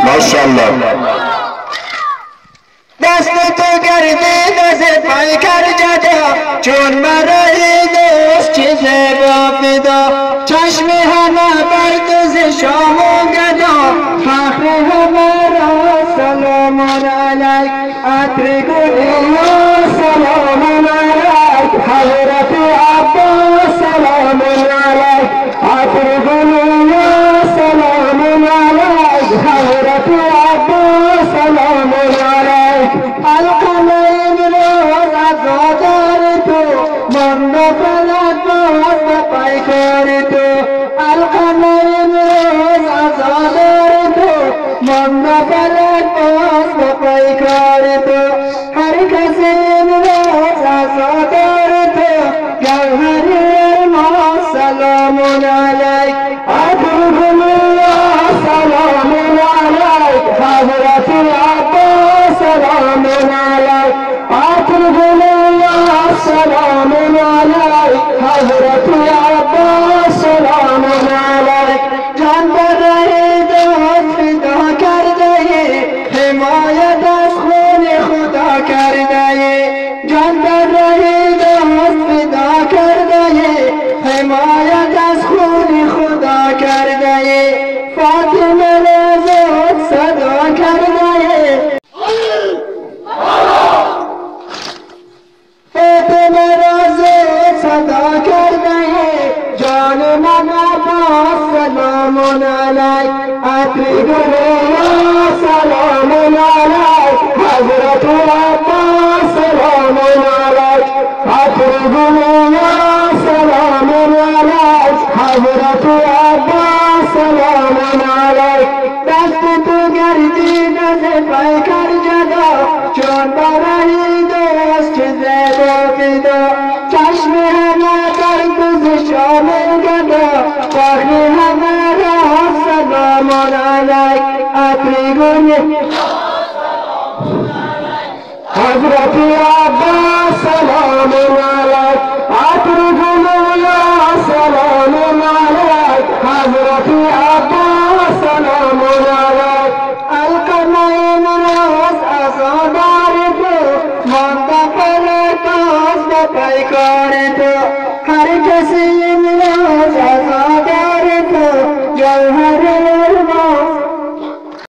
माशाअल्लाह दस्त तो गर्दी से पाई कर जाता चोन मराई दोस्त चीज़े बापिदा चश्मे हवा पर तुझे शामो गदा फाखरे हमारा सलाम अलैक आत्रे गुलिया सलाम अलैक हज़रत अब्बास सलाम अलैक आत्रे गुलिया सलाम अलैक हज़रत अब्बास सलाम अलैक القلم روز عزادار تو من فلک باز پیکار تو القلم روز عزادار تو من فلک باز پیکار تو هر کسی روز عزادار تو گوهر ما سلام علیک ادعو سلام علیک حضرت عباس سلام عليك آخر بليا سلام عليك حضرت عباس سلام عليك جان برای دوست فدا کرده حمایت از خون خدا کرده جان برای دوست فدا کرده حمایت از خون خدا کرده فاطمه رضا صدا کرده جان من عباس سلام عليك أطلق يا سلام عليك حضرت عباس سلام عليك أطلق يا سلام عليك حضرت عباس سلام عليك دست تو گردید از پیکر جدا چون برای دوست چیزه باقیدا چشم همه در دوز شامل گدا فخر همه را سلام علیک اطریگون حضرت عباس سلام علیک اطریگون یا سلام علیک حضرت عباس سلام علیک القمین روز ازادار تو مانده پر کاز پیکار تو هر کسی